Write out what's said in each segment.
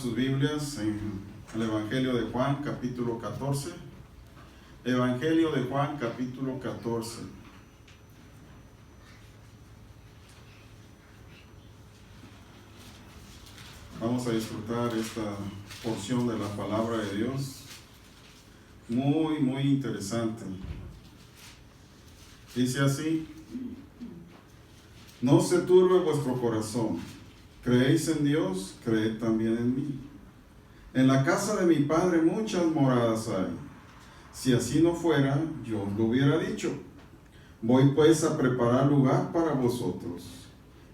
Sus Biblias en el Evangelio de Juan, capítulo 14. Evangelio de Juan, capítulo 14. Vamos a disfrutar esta porción de la palabra de Dios. Muy interesante. Dice así: no se turbe vuestro corazón. Creéis en Dios, creed también en mí. En la casa de mi Padre muchas moradas hay. Si así no fuera, yo os lo hubiera dicho. Voy pues a preparar lugar para vosotros.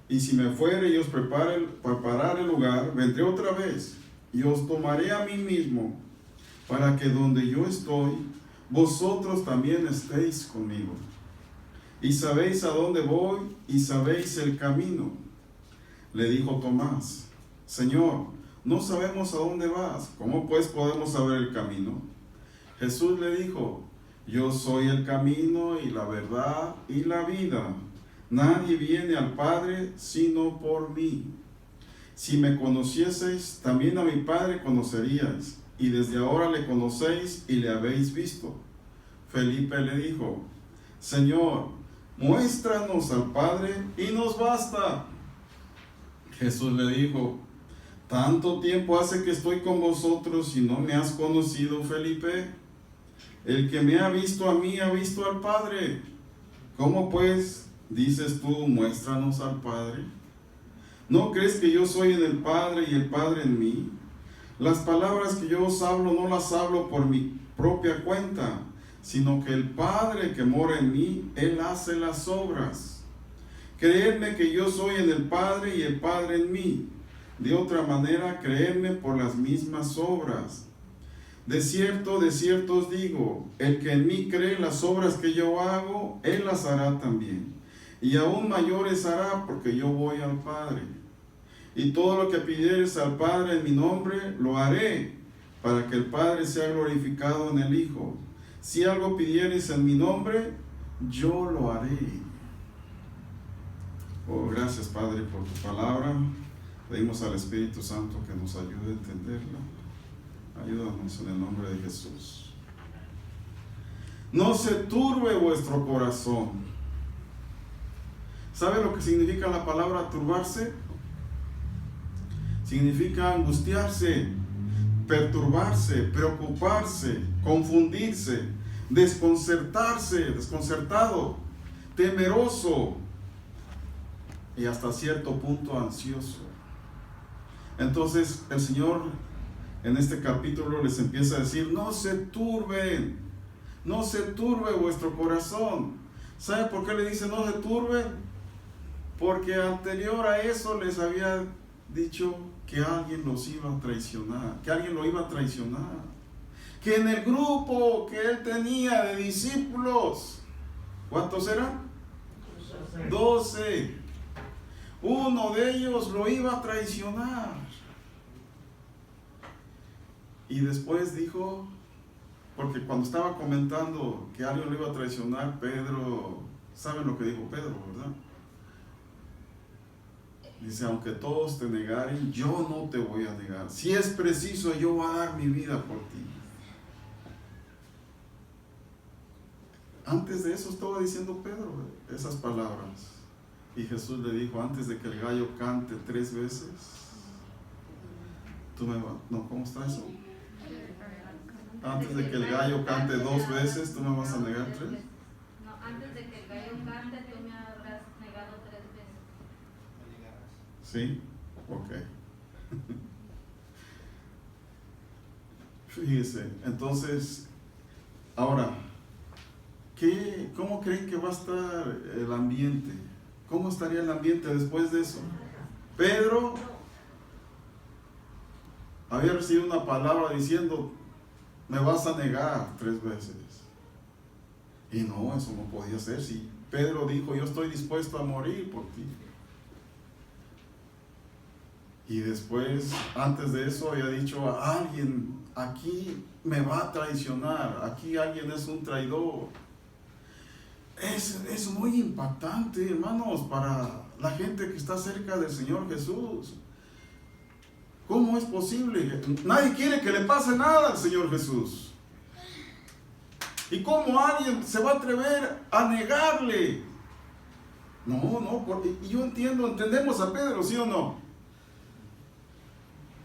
Y si me fuere y os preparar el lugar, vendré otra vez y os tomaré a mí mismo, para que donde yo estoy, vosotros también estéis conmigo. Y sabéis a dónde voy y sabéis el camino. Le dijo Tomás: Señor, no sabemos a dónde vas, ¿cómo pues podemos saber el camino? Jesús le dijo: yo soy el camino y la verdad y la vida. Nadie viene al Padre sino por mí. Si me conocieseis, también a mi Padre conoceríais, y desde ahora le conocéis y le habéis visto. Felipe le dijo: Señor, muéstranos al Padre y nos basta. Jesús le dijo: ¿tanto tiempo hace que estoy con vosotros y no me has conocido, Felipe? El que me ha visto a mí ha visto al Padre. ¿Cómo pues dices tú, muéstranos al Padre? ¿No crees que yo soy en el Padre y el Padre en mí? Las palabras que yo os hablo no las hablo por mi propia cuenta, sino que el Padre que mora en mí, Él hace las obras. Creedme que yo soy en el Padre y el Padre en mí. De otra manera, creedme por las mismas obras. De cierto os digo, el que en mí cree las obras que yo hago, él las hará también. Y aún mayores hará, porque yo voy al Padre. Y todo lo que pidieres al Padre en mi nombre, lo haré, para que el Padre sea glorificado en el Hijo. Si algo pidieres en mi nombre, yo lo haré. Oh, gracias, Padre, por tu palabra. Pedimos al Espíritu Santo que nos ayude a entenderla. Ayúdanos en el nombre de Jesús. No se turbe vuestro corazón. ¿Sabe lo que significa la palabra turbarse? Significa angustiarse, perturbarse, preocuparse, confundirse, desconcertado, temeroso y hasta cierto punto ansioso. Entonces el Señor en este capítulo les empieza a decir: no se turben, no se turbe vuestro corazón. ¿Sabe por qué le dice no se turben? Porque anterior a eso les había dicho que alguien los iba a traicionar, que alguien lo iba a traicionar, que en el grupo que él tenía de discípulos, ¿cuántos eran? 12. Uno de ellos lo iba a traicionar. Y después dijo, porque cuando estaba comentando que alguien lo iba a traicionar, Pedro, ¿saben lo que dijo Pedro, verdad? Dice: aunque todos te negaren, yo no te voy a negar. Si es preciso, yo voy a dar mi vida por ti. Antes de eso estaba diciendo Pedro esas palabras. Y Jesús le dijo: antes de que el gallo cante 3 veces, tú me vas... No, ¿cómo está eso? Antes de que el gallo cante 2 veces, ¿tú me vas a negar 3? No, antes de que el gallo cante, tú me habrás negado 3 veces. ¿Sí? Ok. Fíjese, entonces, ahora, ¿cómo creen que va a estar el ambiente? ¿Cómo estaría el ambiente después de eso? Pedro había recibido una palabra diciendo: me vas a negar 3 veces. Y no, eso no podía ser. Si Pedro dijo: yo estoy dispuesto a morir por ti. Y después, antes de eso, había dicho: a alguien aquí me va a traicionar, aquí alguien es un traidor. Es muy impactante, hermanos, para la gente que está cerca del Señor Jesús. ¿Cómo es posible? Nadie quiere que le pase nada al Señor Jesús. ¿Y cómo alguien se va a atrever a negarle? No, y yo entendemos a Pedro, ¿sí o no?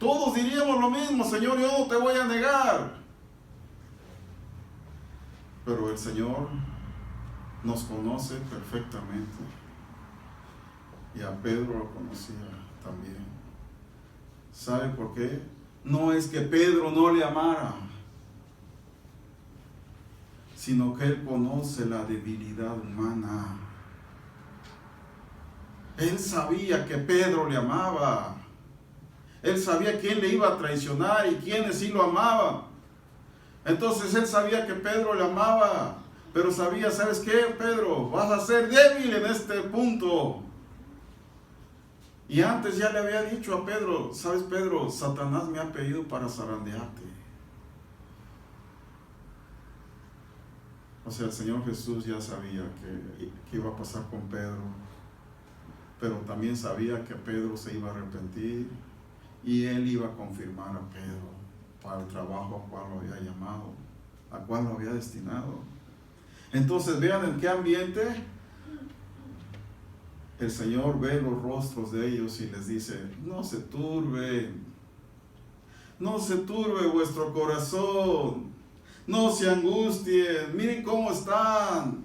Todos diríamos lo mismo: Señor, yo no te voy a negar. Pero el Señor nos conoce perfectamente. Y a Pedro lo conocía también. ¿Sabe por qué? No es que Pedro no le amara, sino que él conoce la debilidad humana. Él sabía que Pedro le amaba. Él sabía quién le iba a traicionar y quiénes sí lo amaban. Entonces él sabía que Pedro le amaba, pero sabía, ¿sabes qué, Pedro? Vas a ser débil en este punto. Y antes ya le había dicho a Pedro: ¿sabes, Pedro? Satanás me ha pedido para zarandearte. O sea, el Señor Jesús ya sabía que iba a pasar con Pedro, pero también sabía que Pedro se iba a arrepentir y él iba a confirmar a Pedro para el trabajo al cual lo había llamado, al cual lo había destinado. Entonces vean en qué ambiente el Señor ve los rostros de ellos y les dice: no se turbe vuestro corazón, no se angustien, miren cómo están,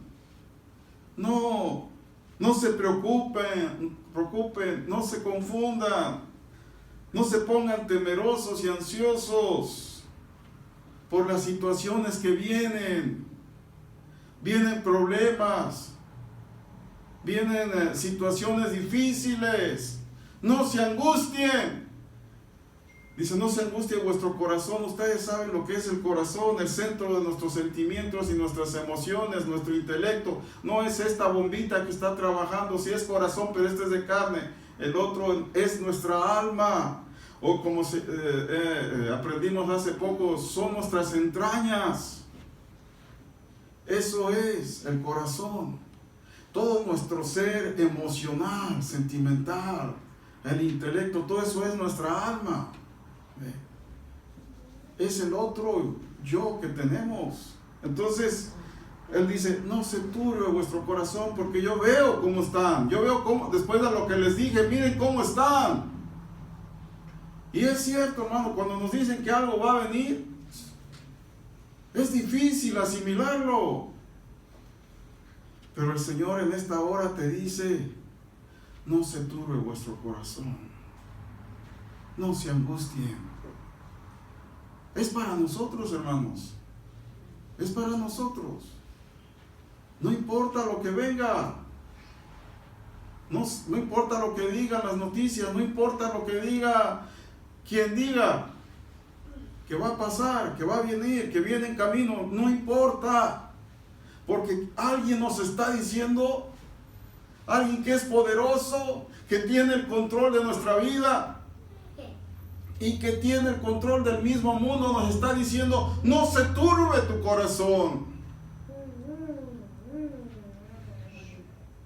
no se preocupen, no se confundan, no se pongan temerosos y ansiosos por las situaciones que vienen problemas, vienen situaciones difíciles. No se angustien. Dice: no se angustie vuestro corazón. Ustedes saben lo que es el corazón, el centro de nuestros sentimientos y nuestras emociones, nuestro intelecto. No es esta bombita que está trabajando. Sí es corazón, pero este es de carne. El otro es nuestra alma. O como aprendimos hace poco, son nuestras entrañas. Eso es el corazón. Todo nuestro ser emocional, sentimental, el intelecto, todo eso es nuestra alma. Es el otro yo que tenemos. Entonces, él dice: no se turbe vuestro corazón, porque yo veo cómo están. Yo veo cómo, después de lo que les dije, miren cómo están. Y es cierto, hermano, cuando nos dicen que algo va a venir, es difícil asimilarlo. Pero el Señor en esta hora te dice: no se turbe vuestro corazón, no se angustien. Es para nosotros, hermanos. Es para nosotros. No importa lo que venga. No importa lo que digan las noticias. No importa lo que diga quien diga que va a pasar, que va a venir, que viene en camino. No importa. Porque alguien nos está diciendo, alguien que es poderoso, que tiene el control de nuestra vida y que tiene el control del mismo mundo, nos está diciendo: no se turbe tu corazón.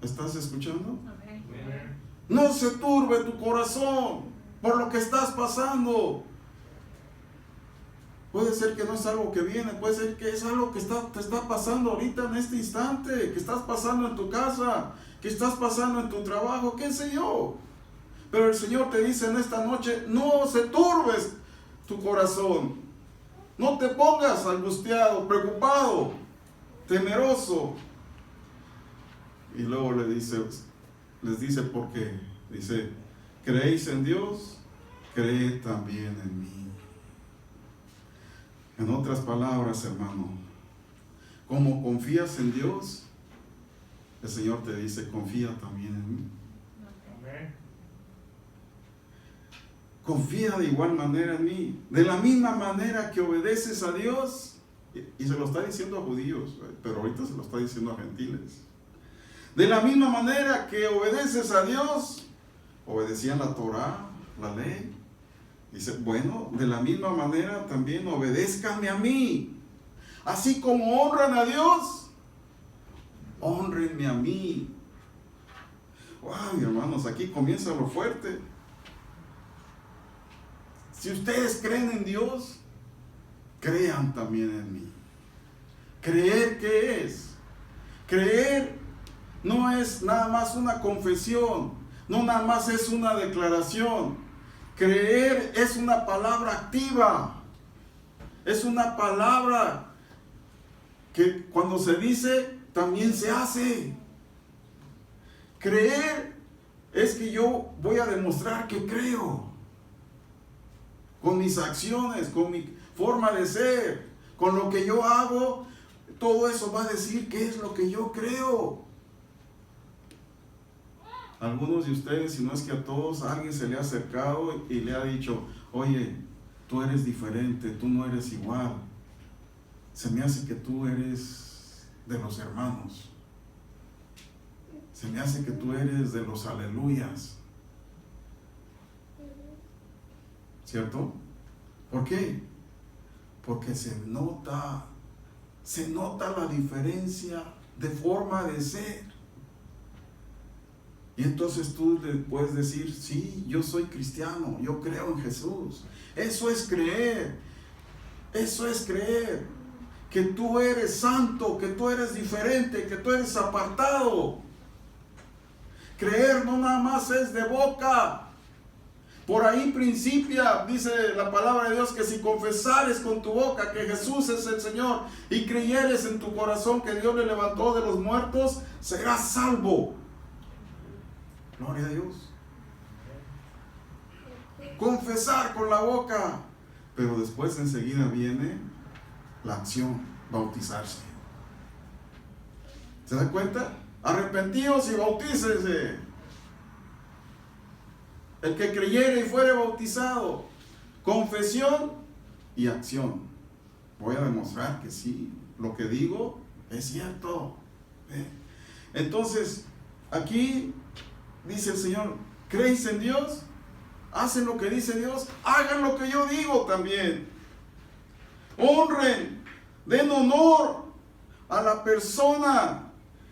¿Estás escuchando? No se turbe tu corazón por lo que estás pasando. Puede ser que no es algo que viene, puede ser que es algo que te está pasando ahorita en este instante, que estás pasando en tu casa, que estás pasando en tu trabajo, qué sé yo. Pero el Señor te dice en esta noche: no se turbes tu corazón. No te pongas angustiado, preocupado, temeroso. Y luego les dice por qué. Dice: ¿creéis en Dios? Creed también en mí. En otras palabras, hermano, como confías en Dios, el Señor te dice: confía también en mí. Confía de igual manera en mí. De la misma manera que obedeces a Dios. Y se lo está diciendo a judíos, pero ahorita se lo está diciendo a gentiles. De la misma manera que obedeces a Dios, obedecían la Torá, la ley. Dice: bueno, de la misma manera también obedézcanme a mí. Así como honran a Dios, honrenme a mí. Wow, hermanos, aquí comienza lo fuerte. Si ustedes creen en Dios, crean también en mí. ¿Creer qué es? Creer no es nada más una confesión, no nada más es una declaración. Creer es una palabra activa. Es una palabra que cuando se dice, también se hace. Creer es que yo voy a demostrar que creo. Con mis acciones, con mi forma de ser, con lo que yo hago, todo eso va a decir qué es lo que yo creo. Algunos de ustedes, si no es que a todos, alguien se le ha acercado y le ha dicho, oye, tú eres diferente, tú no eres igual. Se me hace que tú eres de los hermanos. Se me hace que tú eres de los aleluyas. ¿Cierto? ¿Por qué? Porque se nota la diferencia de forma de ser. Y entonces tú le puedes decir, sí, yo soy cristiano, yo creo en Jesús. Eso es creer. Eso es creer. Que tú eres santo, que tú eres diferente, que tú eres apartado. Creer no nada más es de boca. Por ahí principia, dice la palabra de Dios, que si confesares con tu boca que Jesús es el Señor y creyeres en tu corazón que Dios le levantó de los muertos, serás salvo. Gloria a Dios. Confesar con la boca, pero después enseguida viene la acción, bautizarse. ¿Se dan cuenta? Arrepentíos y bautícese. El que creyere y fuere bautizado. Confesión y acción. Voy a demostrar que sí, lo que digo es cierto. Entonces, aquí dice el Señor, ¿creéis en Dios? Hacen lo que dice Dios, hagan lo que yo digo también. Honren, den honor a la persona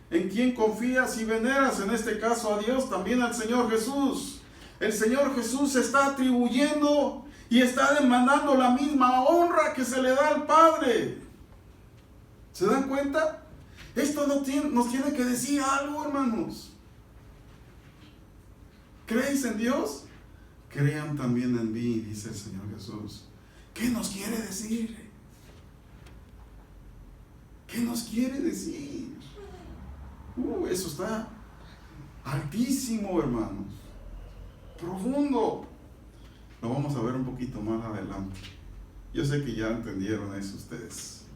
en quien confías y veneras, en este caso a Dios, también al Señor Jesús. El Señor Jesús está atribuyendo y está demandando la misma honra que se le da al Padre. ¿Se dan cuenta? Esto nos tiene que decir algo, hermanos. ¿Creéis en Dios? Crean también en mí, dice el Señor Jesús. ¿Qué nos quiere decir? ¿Qué nos quiere decir? Eso está altísimo, hermanos. Profundo. Lo vamos a ver un poquito más adelante. Yo sé que ya entendieron eso ustedes.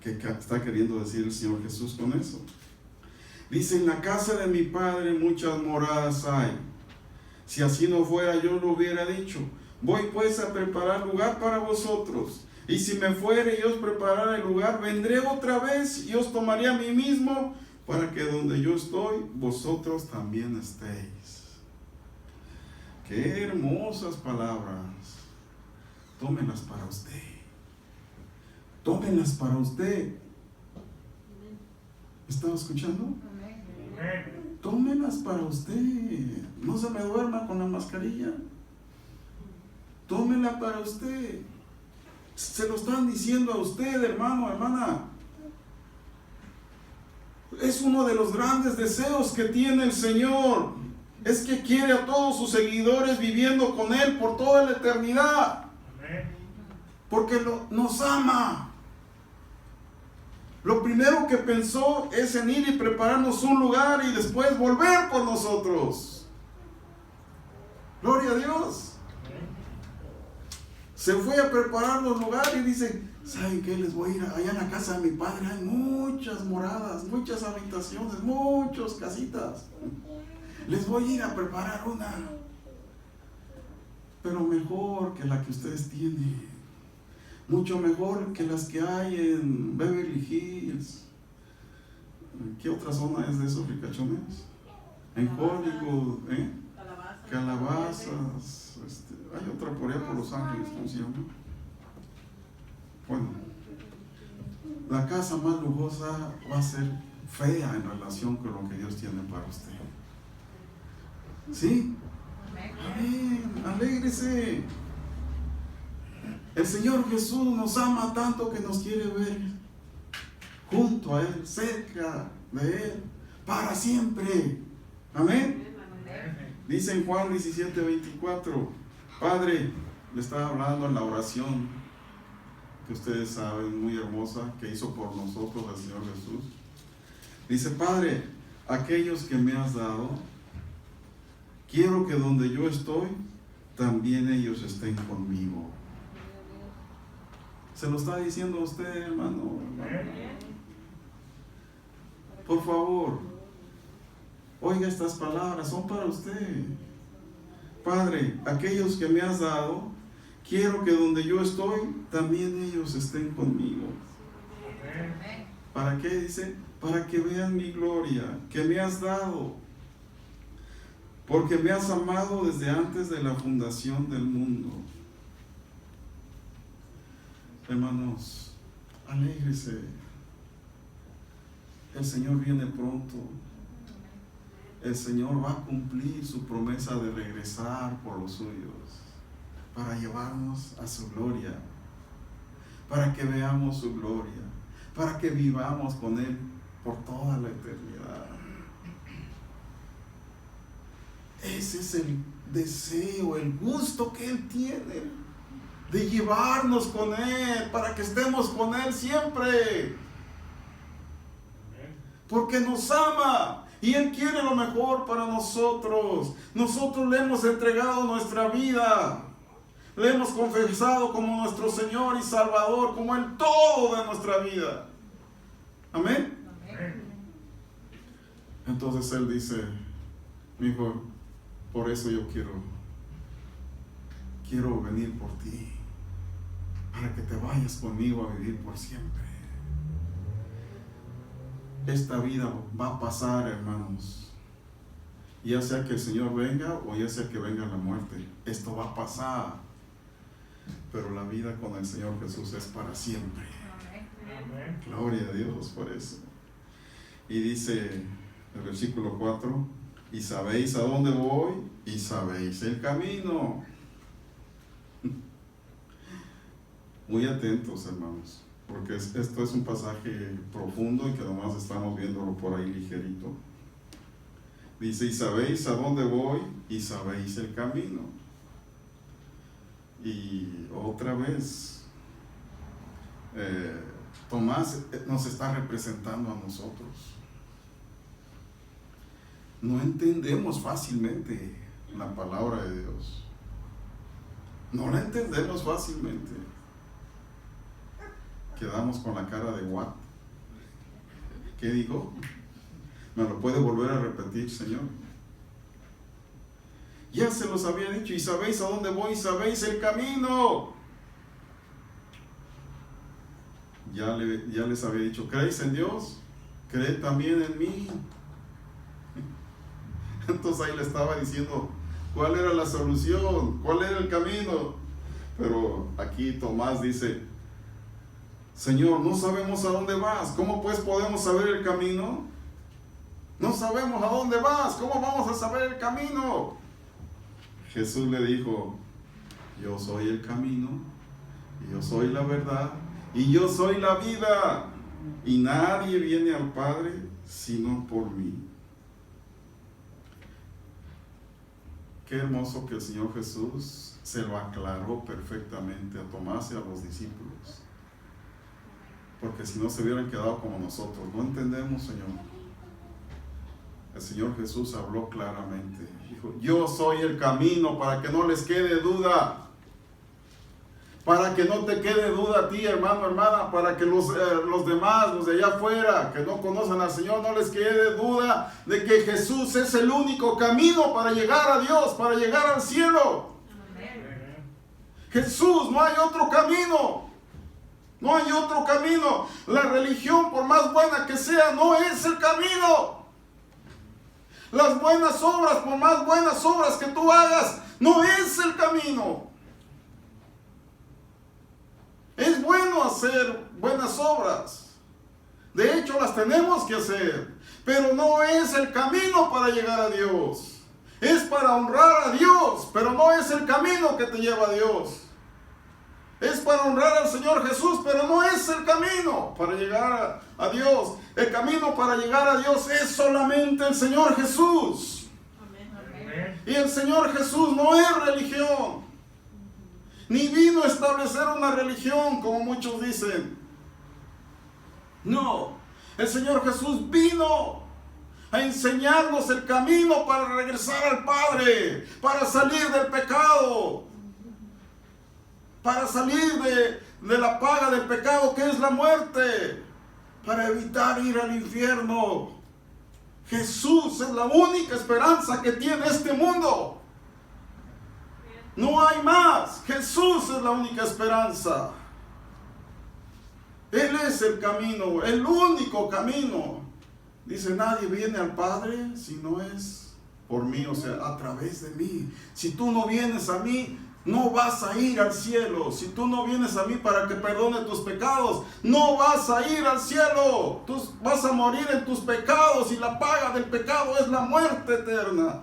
¿Qué está queriendo decir el Señor Jesús con eso? Dice, en la casa de mi Padre muchas moradas hay. Si así no fuera, yo lo hubiera dicho. Voy pues a preparar lugar para vosotros. Y si me fuere y os preparara el lugar, vendré otra vez y os tomaré a mí mismo, para que donde yo estoy, vosotros también estéis. Qué hermosas palabras. Tómenlas para usted. Tómenlas para usted. ¿Estaba escuchando? Tómenlas para usted. No se me duerma con la mascarilla. Tómenla para usted. Se lo están diciendo a usted, hermano, hermana. Es uno de los grandes deseos que tiene el Señor. Es que quiere a todos sus seguidores viviendo con Él por toda la eternidad. Porque nos ama. Lo primero que pensó es en ir y prepararnos un lugar y después volver por nosotros. Gloria a Dios. Se fue a preparar los lugares y dice, ¿saben qué? Les voy a ir allá en la casa de mi Padre. Hay muchas moradas, muchas habitaciones, muchas casitas. Les voy a ir a preparar una, pero mejor que la que ustedes tienen. Mucho mejor que las que hay en Beverly Hills. ¿Qué otra zona es de esos ricachones? En Hollywood, Calabazas. Hay otra por allá por Los Ángeles, ¿cómo se llama? Bueno, la casa más lujosa va a ser fea en relación con lo que Dios tiene para usted. ¿Sí? Amén. Alégrese. El Señor Jesús nos ama tanto que nos quiere ver junto a Él, cerca de Él, para siempre. Amén. Dice en Juan 17:24, Padre, le estaba hablando en la oración que ustedes saben, muy hermosa, que hizo por nosotros el Señor Jesús. Dice, Padre, aquellos que me has dado, quiero que donde yo estoy, también ellos estén conmigo. Se lo está diciendo a usted, hermano. Por favor, oiga estas palabras, son para usted. Padre, aquellos que me has dado, quiero que donde yo estoy, también ellos estén conmigo. ¿Para qué? Dice, para que vean mi gloria, que me has dado. Porque me has amado desde antes de la fundación del mundo. Hermanos, alégrese. El Señor viene pronto. El Señor va a cumplir su promesa de regresar por los suyos, para llevarnos a su gloria, para que veamos su gloria, para que vivamos con Él por toda la eternidad. Ese es el deseo, el gusto que Él tiene de llevarnos con Él, para que estemos con Él siempre. Porque nos ama y Él quiere lo mejor para nosotros. Nosotros le hemos entregado nuestra vida, le hemos confesado como nuestro Señor y Salvador, como el todo de nuestra vida. Amén. Entonces Él dice, mi hijo, por eso yo quiero venir por ti, para que te vayas conmigo a vivir por siempre. Esta vida va a pasar, hermanos, ya sea que el Señor venga o ya sea que venga la muerte. Esto va a pasar, pero la vida con el Señor Jesús es para siempre. Amén. Gloria a Dios por eso. Y dice el versículo 4, y sabéis a dónde voy y sabéis el camino. Muy atentos, hermanos, porque esto es un pasaje profundo y que nomás estamos viéndolo por ahí ligerito. Dice, y sabéis a dónde voy y sabéis el camino. Y otra vez, Tomás nos está representando a nosotros. No entendemos fácilmente la palabra de Dios. No la entendemos fácilmente. Quedamos con la cara de what. ¿Qué digo? ¿Me lo puede volver a repetir, Señor? Ya se los había dicho, y sabéis a dónde voy, y sabéis el camino. Ya les había dicho, ¿creéis en Dios? Creed también en mí. Entonces ahí le estaba diciendo cuál era la solución, cuál era el camino. Pero aquí Tomás dice, Señor, no sabemos a dónde vas. ¿Cómo pues podemos saber el camino? No sabemos a dónde vas. ¿Cómo vamos a saber el camino? Jesús le dijo, yo soy el camino, y yo soy la verdad, y yo soy la vida. Y nadie viene al Padre sino por mí. Qué hermoso que el Señor Jesús se lo aclaró perfectamente a Tomás y a los discípulos. Porque si no se hubieran quedado como nosotros. No entendemos, Señor. El Señor Jesús habló claramente. Dijo, yo soy el camino, para que no les quede duda. Para que no te quede duda a ti, hermano, hermana. Para que los demás, los de allá afuera, que no conocen al Señor, no les quede duda de que Jesús es el único camino para llegar a Dios, para llegar al cielo. Amén. Jesús, no hay otro camino. No hay otro camino. La religión, por más buena que sea, no es el camino. Las buenas obras, por más buenas obras que tú hagas, no es el camino. Es bueno hacer buenas obras. De hecho, las tenemos que hacer. Pero no es el camino para llegar a Dios. Es para honrar a Dios, pero no es el camino que te lleva a Dios. Es para honrar al Señor Jesús, pero no es el camino para llegar a Dios. El camino para llegar a Dios es solamente el Señor Jesús. Amén. Y el Señor Jesús no es religión, ni vino a establecer una religión como muchos dicen. No, el Señor Jesús vino a enseñarnos el camino para regresar al Padre, para salir del pecado, para salir de la paga del pecado que es la muerte, para evitar ir al infierno. Jesús es la única esperanza que tiene este mundo. No hay más. Jesús es la única esperanza. Él es el camino, el único camino. Dice, nadie viene al Padre si no es por mí, o sea, a través de mí. Si tú no vienes a mí, no vas a ir al cielo. Si tú no vienes a mí para que perdone tus pecados, no vas a ir al cielo. Tú vas a morir en tus pecados y la paga del pecado es la muerte eterna.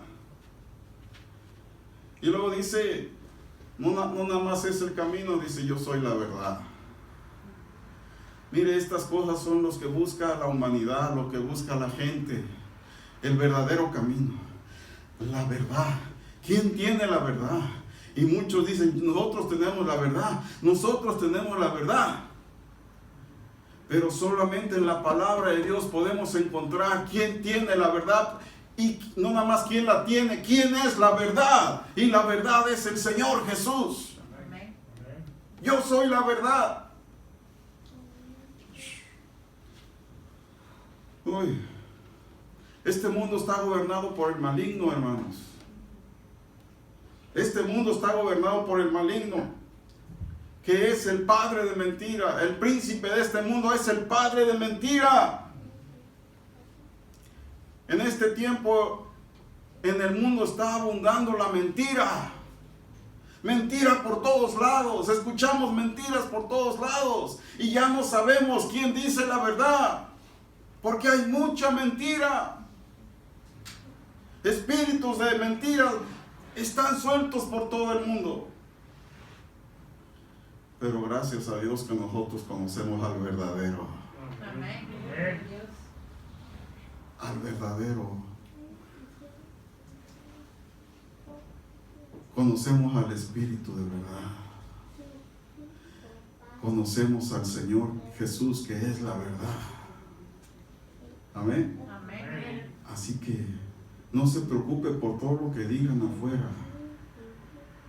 Y luego dice, no nada más es el camino, dice, yo soy la verdad. Mire, estas cosas son los que busca la humanidad, lo que busca la gente. El verdadero camino, la verdad. ¿Quién tiene la verdad? Y muchos dicen, nosotros tenemos la verdad, nosotros tenemos la verdad. Pero solamente en la palabra de Dios podemos encontrar quién tiene la verdad. Y no nada más quién la tiene, quién es la verdad. Y la verdad es el Señor Jesús. Amén. Yo soy la verdad. Uy, este mundo está gobernado por el maligno, hermanos. Este mundo está gobernado por el maligno, que es el padre de mentira. El príncipe de este mundo es el padre de mentira. En este tiempo, en el mundo está abundando la mentira. Mentira por todos lados. Escuchamos mentiras por todos lados. Y ya no sabemos quién dice la verdad. Porque hay mucha mentira. Espíritus de mentiras están sueltos por todo el mundo. Pero gracias a Dios que nosotros conocemos al verdadero. Amén. Dios. Al verdadero. Conocemos al Espíritu de verdad. Conocemos al Señor Jesús, que es la verdad. Amén. Amén. Así que no se preocupe por todo lo que digan afuera.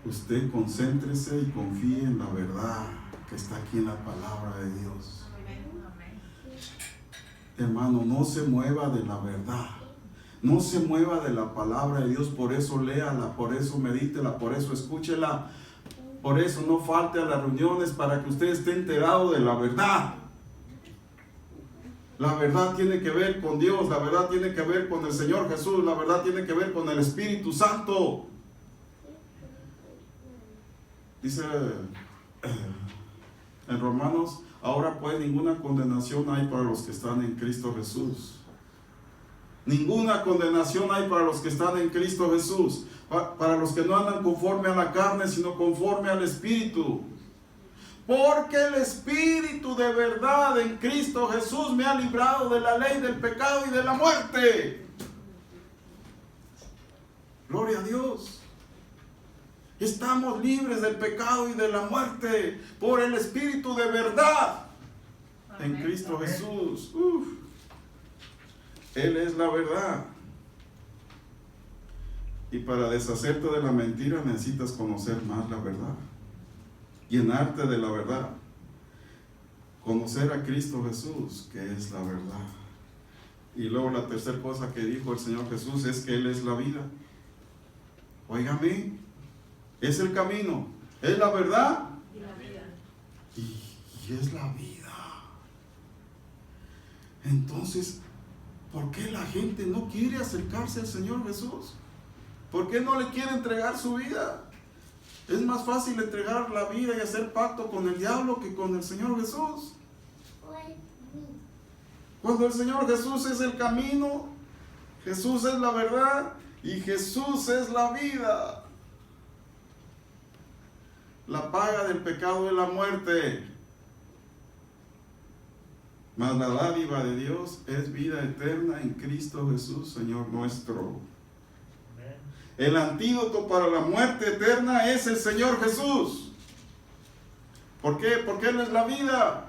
Usted concéntrese y confíe en la verdad que está aquí en la palabra de Dios. Amén. Hermano, no se mueva de la verdad. No se mueva de la palabra de Dios. Por eso léala, por eso medítela, por eso escúchela. Por eso no falte a las reuniones, para que usted esté enterado de la verdad. La verdad tiene que ver con Dios, la verdad tiene que ver con el Señor Jesús, la verdad tiene que ver con el Espíritu Santo. Dice en Romanos, ahora pues ninguna condenación hay para los que están en Cristo Jesús. Ninguna condenación hay para los que están en Cristo Jesús, para los que no andan conforme a la carne, sino conforme al Espíritu. Porque el Espíritu de verdad en Cristo Jesús me ha librado de la ley del pecado y de la muerte. Gloria a Dios. Estamos libres del pecado y de la muerte por el Espíritu de verdad en Cristo Jesús. Él es la verdad. Y para deshacerte de la mentira necesitas conocer más la verdad. Llenarte de la verdad. Conocer a Cristo Jesús, que es la verdad. Y luego la tercera cosa que dijo el Señor Jesús es que Él es la vida. Óigame, es el camino, es la verdad Y la vida. y es la vida. Entonces, ¿por qué la gente no quiere acercarse al Señor Jesús? ¿Por qué no le quiere entregar su vida? Es más fácil entregar la vida y hacer pacto con el diablo que con el Señor Jesús. Cuando el Señor Jesús es el camino, Jesús es la verdad y Jesús es la vida. La paga del pecado es la muerte, mas la dádiva de Dios es vida eterna en Cristo Jesús, Señor nuestro. El antídoto para la muerte eterna es el Señor Jesús. ¿Por qué? Porque Él es la vida.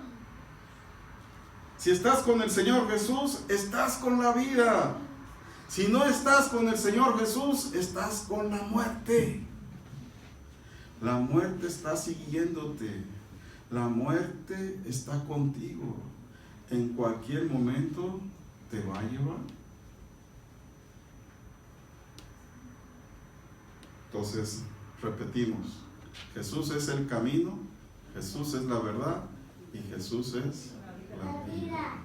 Si estás con el Señor Jesús, estás con la vida. Si no estás con el Señor Jesús, estás con la muerte. La muerte está siguiéndote. La muerte está contigo. En cualquier momento te va a llevar. Entonces, repetimos. Jesús es el camino, Jesús es la verdad y Jesús es la vida.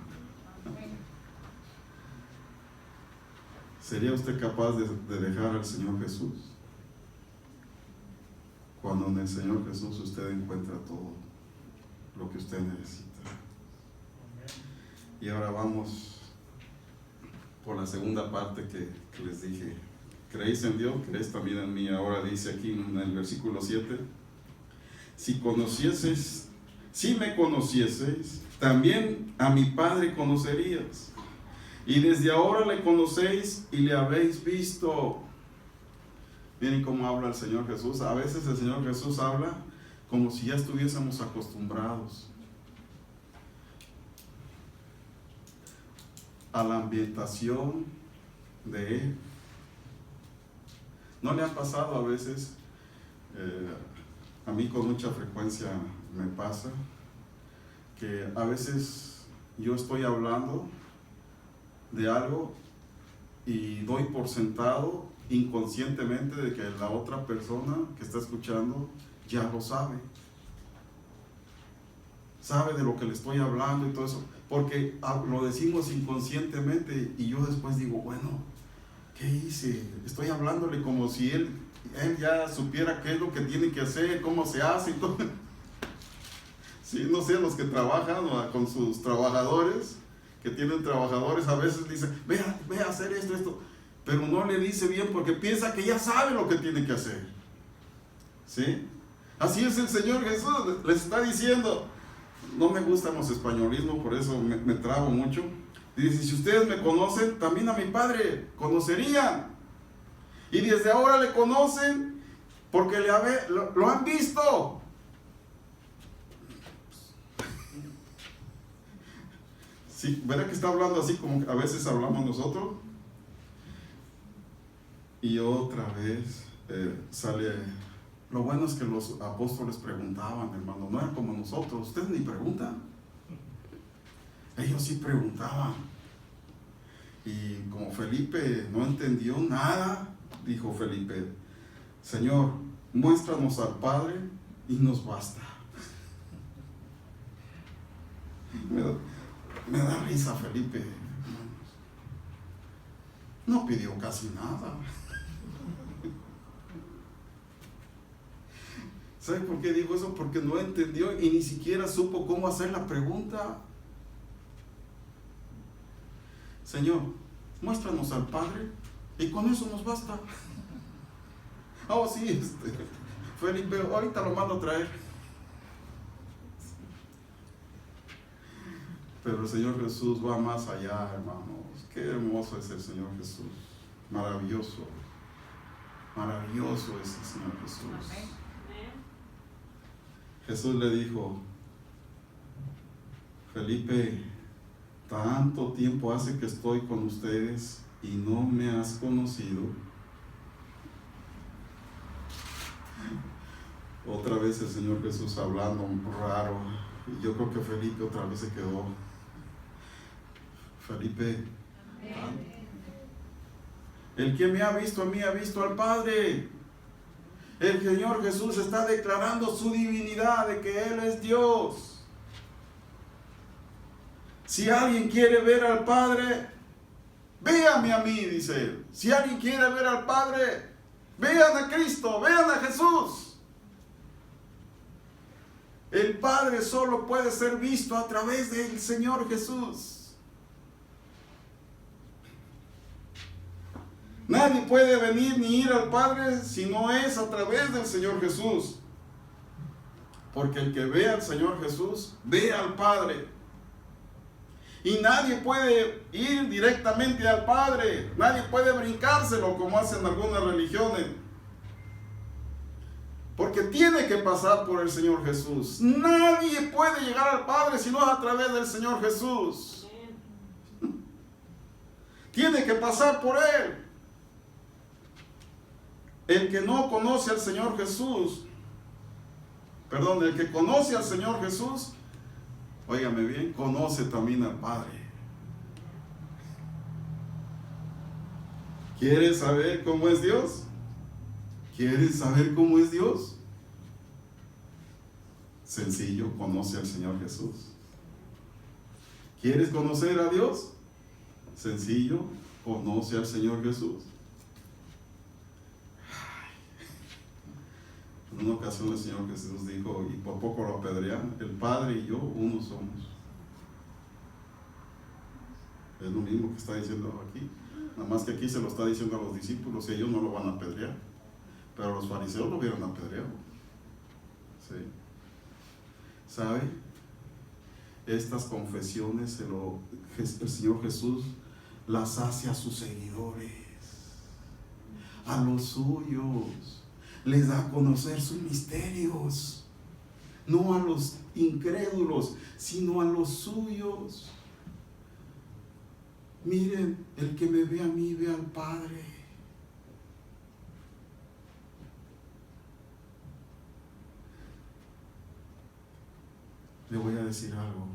¿Sería usted capaz de dejar al Señor Jesús? Cuando en el Señor Jesús usted encuentra todo lo que usted necesita. Y ahora vamos por la segunda parte que les dije. ¿Creéis en Dios? ¿Creéis también en mí? Ahora dice aquí en el versículo 7. Si me conocieseis, también a mi Padre conocerías. Y desde ahora le conocéis y le habéis visto. Miren cómo habla el Señor Jesús. A veces el Señor Jesús habla como si ya estuviésemos acostumbrados a la ambientación de Él. ¿No le ha pasado a veces? A mí con mucha frecuencia me pasa que a veces yo estoy hablando de algo y doy por sentado inconscientemente de que la otra persona que está escuchando ya lo sabe. Sabe de lo que le estoy hablando y todo eso, porque lo decimos inconscientemente y yo después digo, bueno, ¿qué hice? Estoy hablándole como si él ya supiera qué es lo que tiene que hacer, cómo se hace y todo. Sí, no sé, los que trabajan con sus trabajadores, que tienen trabajadores, a veces dicen, ve a hacer esto, pero no le dice bien porque piensa que ya sabe lo que tiene que hacer. ¿Sí? Así es el Señor Jesús, les está diciendo. No me gustan los españolismos, por eso me trabo mucho. Dice, si ustedes me conocen, también a mi Padre conocerían. Y desde ahora le conocen porque lo han visto. Sí, ¿verdad que está hablando así como a veces hablamos nosotros? Y otra vez sale... Lo bueno es que los apóstoles preguntaban, hermano, no era como nosotros. Ustedes ni preguntan. Ellos sí preguntaban. Y como Felipe no entendió nada, dijo Felipe, Señor, muéstranos al Padre y nos basta. Me da risa Felipe. No pidió casi nada. ¿Sabe por qué dijo eso? Porque no entendió y ni siquiera supo cómo hacer la pregunta. Señor, muéstranos al Padre y con eso nos basta. Oh, sí, Felipe, ahorita lo mando a traer. Pero el Señor Jesús va más allá, hermanos. Qué hermoso es el Señor Jesús. Maravilloso. Maravilloso es el Señor Jesús. Jesús le dijo, Felipe, tanto tiempo hace que estoy con ustedes y no me has conocido. Otra vez el Señor Jesús hablando raro. Y yo creo que Felipe otra vez se quedó. Felipe, el que me ha visto a mí ha visto al Padre. El Señor Jesús está declarando su divinidad, de que Él es Dios. Si alguien quiere ver al Padre, véame a mí, dice Él. Si alguien quiere ver al Padre, vean a Cristo, vean a Jesús. El Padre solo puede ser visto a través del Señor Jesús. Nadie puede venir ni ir al Padre si no es a través del Señor Jesús. Porque el que ve al Señor Jesús, ve al Padre. Y nadie puede ir directamente al Padre. Nadie puede brincárselo como hacen algunas religiones. Porque tiene que pasar por el Señor Jesús. Nadie puede llegar al Padre si no es a través del Señor Jesús. Tiene que pasar por Él. El que no conoce al Señor Jesús, el que conoce al Señor Jesús, óigame bien, conoce también al Padre. ¿Quieres saber cómo es Dios? ¿Quieres saber cómo es Dios? Sencillo, conoce al Señor Jesús. ¿Quieres conocer a Dios? Sencillo, conoce al Señor Jesús. En una ocasión el Señor Jesús dijo, y por poco lo apedrean, el Padre y yo uno somos. Es lo mismo que está diciendo aquí. Nada más que aquí se lo está diciendo a los discípulos y ellos no lo van a apedrear. Pero los fariseos lo vieron apedreado. ¿Sí? ¿Sabe? Estas confesiones el Señor Jesús las hace a sus seguidores, a los suyos. Les da a conocer sus misterios, no a los incrédulos, sino a los suyos. Miren, el que me ve a mí, ve al Padre. Le voy a decir algo.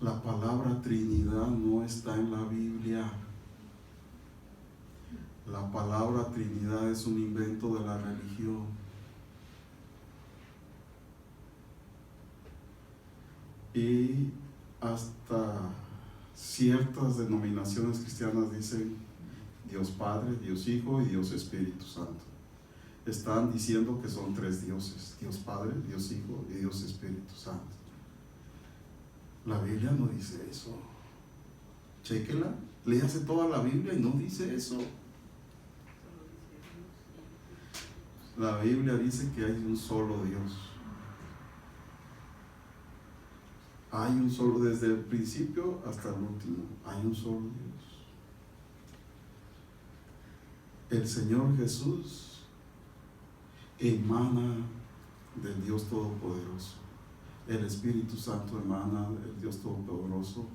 La palabra Trinidad no está en la Biblia. La palabra Trinidad es un invento de la religión. Y hasta ciertas denominaciones cristianas dicen Dios Padre, Dios Hijo y Dios Espíritu Santo. Están diciendo que son tres dioses: Dios Padre, Dios Hijo y Dios Espíritu Santo. La Biblia no dice eso. Chéquela, léase toda la Biblia y no dice eso. La Biblia dice que hay un solo Dios. Hay un solo, desde el principio hasta el último, hay un solo Dios. El Señor Jesús emana del Dios Todopoderoso. El Espíritu Santo emana del Dios Todopoderoso,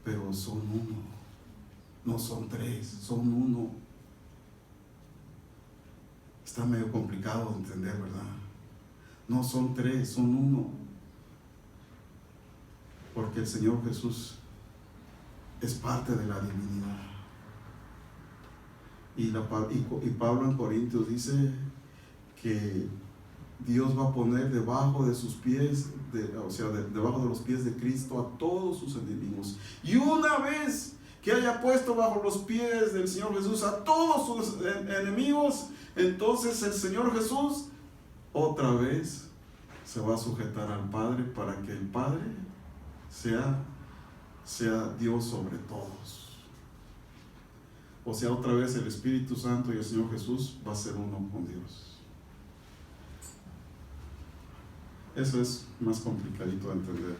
pero son uno. No son tres, son uno. Está medio complicado de entender, ¿verdad? No son tres, son uno. Porque el Señor Jesús es parte de la divinidad. Y Pablo en Corintios dice que Dios va a poner debajo de sus pies, debajo de los pies de Cristo a todos sus enemigos. Y una vez que haya puesto bajo los pies del Señor Jesús a todos sus enemigos, entonces el Señor Jesús otra vez se va a sujetar al Padre para que el Padre sea Dios sobre todos. O sea, otra vez el Espíritu Santo y el Señor Jesús va a ser uno con Dios. Eso es más complicadito de entender.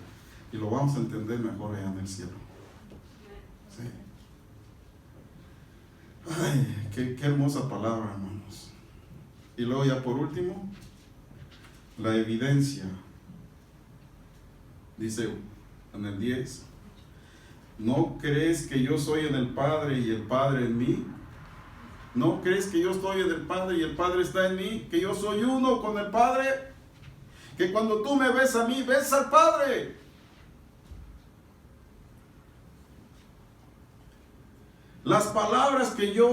Y lo vamos a entender mejor allá en el cielo. Sí. Ay, qué hermosa palabra, hermanos. Y luego ya por último, la evidencia. Dice en el 10, ¿no crees que yo soy en el Padre y el Padre en mí? ¿No crees que yo estoy en el Padre y el Padre está en mí? ¿Que yo soy uno con el Padre? Que cuando tú me ves a mí, ves al Padre. Las palabras que yo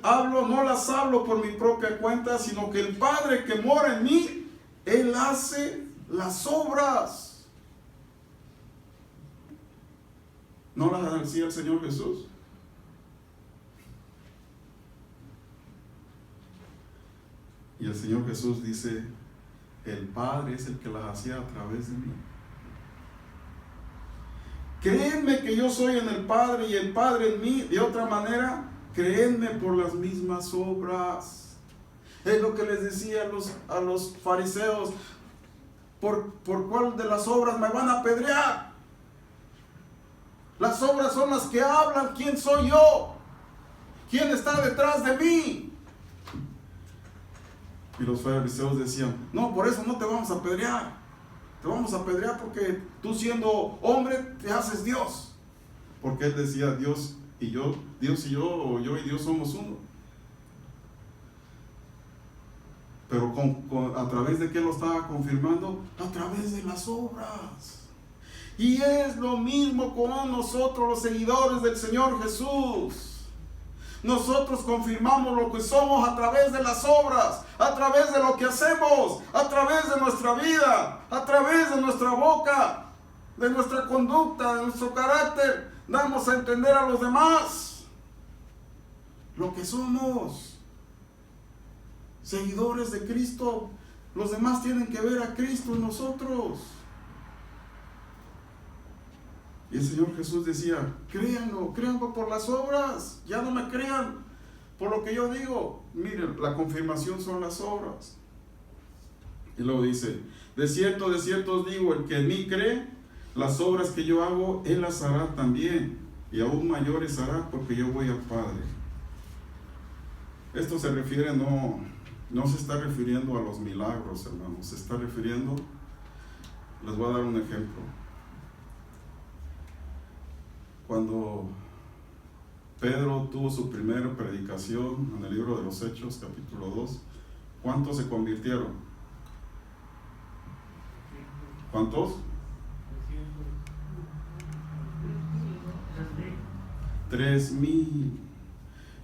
hablo, no las hablo por mi propia cuenta, sino que el Padre que mora en mí, Él hace las obras. ¿No las decía el Señor Jesús? Y el Señor Jesús dice, el Padre es el que las hacía a través de mí. Créenme que yo soy en el Padre y el Padre en mí. De otra manera, créenme por las mismas obras. Es lo que les decía a los fariseos. ¿Por cuál de las obras me van a apedrear? Las obras son las que hablan. ¿Quién soy yo? ¿Quién está detrás de mí? Y los fariseos decían, no, por eso no te vamos a apedrear. Te vamos a apedrear porque tú, siendo hombre, te haces Dios. Porque él decía, Dios y yo, o yo y Dios somos uno. Pero ¿a través de qué lo estaba confirmando? A través de las obras. Y es lo mismo con nosotros, los seguidores del Señor Jesús. Nosotros confirmamos lo que somos a través de las obras, a través de lo que hacemos, a través de nuestra vida, a través de nuestra boca, de nuestra conducta, de nuestro carácter. Damos a entender a los demás lo que somos. Seguidores de Cristo, los demás tienen que ver a Cristo en nosotros. Y el Señor Jesús decía, créanlo por las obras, ya no me crean por lo que yo digo. Miren, la confirmación son las obras. Y luego dice, de cierto os digo, el que en mí cree, las obras que yo hago, él las hará también, y aún mayores hará, porque yo voy al Padre. Esto se refiere, no se está refiriendo a los milagros, hermanos, se está refiriendo, les voy a dar un ejemplo. Cuando Pedro tuvo su primera predicación en el libro de los Hechos, capítulo 2, ¿cuántos se convirtieron? ¿Cuántos? 3,000.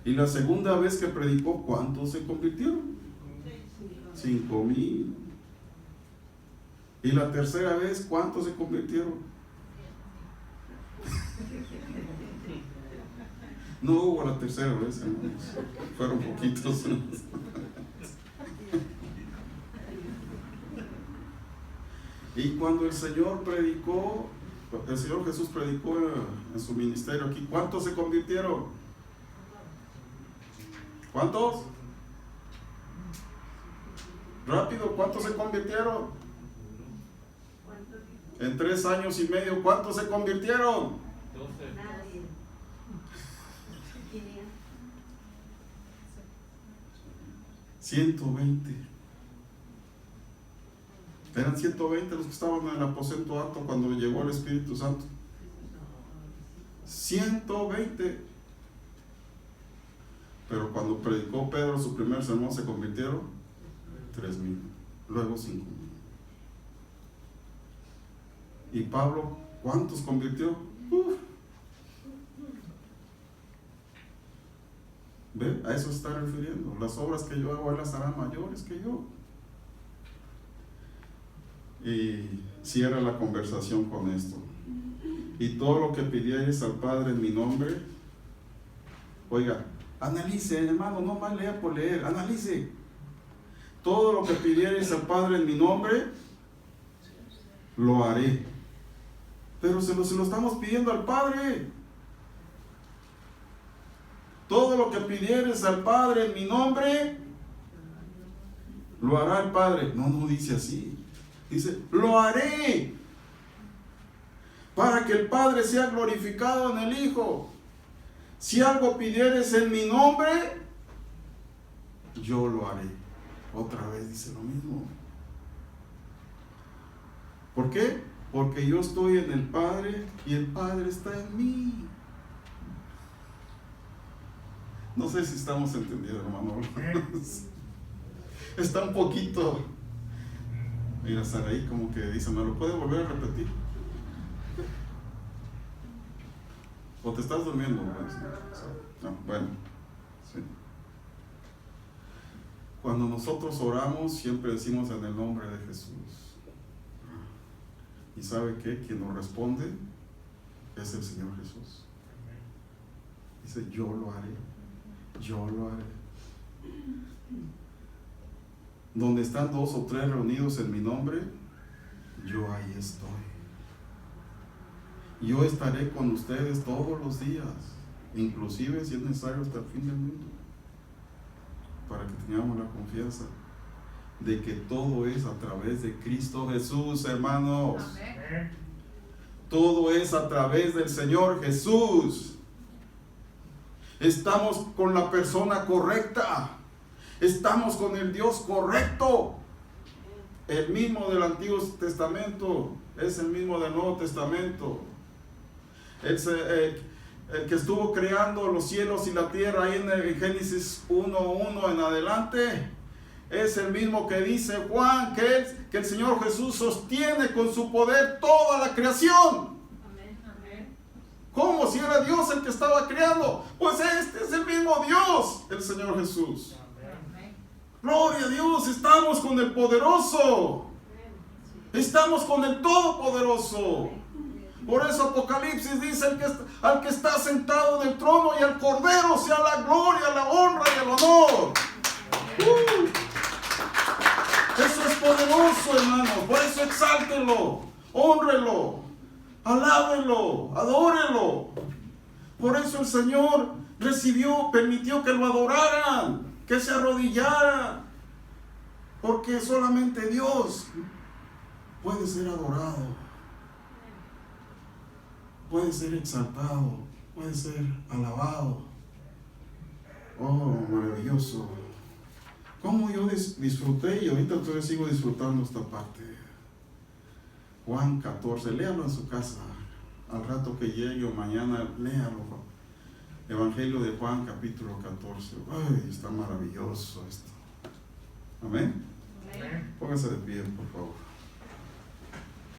Y la segunda vez que predicó, ¿cuántos se convirtieron? 5,000. Y la tercera vez, ¿cuántos se convirtieron? No hubo la tercera vez, hermanos. Fueron poquitos. Y cuando el Señor Jesús predicó en su ministerio aquí, ¿cuántos se convirtieron? ¿Cuántos? Rápido, ¿cuántos se convirtieron? En 3 años y medio, ¿cuántos se convirtieron? 120. Eran 120 los que estaban en el aposento alto cuando llegó el Espíritu Santo. 120. Pero cuando predicó Pedro su primer sermón, se convirtieron 3,000, luego 5,000. ¿Y Pablo cuántos convirtió? ¿Ve? A eso se está refiriendo. Las obras que yo hago, él las hará mayores que yo. Y cierra la conversación con esto. Y todo lo que pidierais al Padre en mi nombre, oiga, analice, hermano, no más lea por leer, analice. Todo lo que pidierais al Padre en mi nombre, lo haré. Pero se lo estamos pidiendo al Padre. Todo lo que pidieres al Padre en mi nombre, lo hará el Padre. No dice así. Dice, lo haré. Para que el Padre sea glorificado en el Hijo. Si algo pidieres en mi nombre, yo lo haré. Otra vez dice lo mismo. ¿Por qué? Porque yo estoy en el Padre y el Padre está en mí. No sé si estamos entendiendo, hermano. Está un poquito. Mira, Saraí como que dice, ¿me lo puede volver a repetir? ¿O te estás durmiendo? No, bueno. Sí. Cuando nosotros oramos, siempre decimos en el nombre de Jesús. ¿Y sabe qué? Quien nos responde es el Señor Jesús. Dice, yo lo haré. Yo lo haré. Donde están 2 o 3 reunidos en mi nombre, yo ahí estoy. Yo estaré con ustedes todos los días, inclusive si es necesario hasta el fin del mundo. para que tengamos la confianza de que todo es a través de Cristo Jesús, hermanos. Amén. Todo es a través del Señor Jesús. Estamos con la persona correcta. Estamos con el Dios correcto. El mismo del Antiguo Testamento es el mismo del Nuevo Testamento. El que estuvo creando los cielos y la tierra ahí en Génesis 1:1 en adelante, es el mismo que dice Juan, que el Señor Jesús sostiene con su poder toda la creación. Amén. Amén. ¿Cómo? Si era Dios el que estaba creando. Pues este es el mismo Dios, el Señor Jesús. Amén. Gloria a Dios, estamos con el poderoso. Estamos con el todopoderoso. Por eso Apocalipsis dice al que está sentado en el trono y al Cordero sea la gloria, la honra y el honor. Eso es poderoso, hermano. Por eso exáltelo, hónrelo, alábelo, adórelo. Por eso el Señor permitió que lo adoraran, que se arrodillaran. Porque solamente Dios puede ser adorado, puede ser exaltado, puede ser alabado. Oh, maravilloso. Cómo yo disfruté, y ahorita todavía sigo disfrutando esta parte. Juan 14, léalo en su casa. Al rato que llegue o mañana, léalo. Evangelio de Juan, capítulo 14. Ay, está maravilloso esto. Amén. Amén. Póngase de pie, por favor.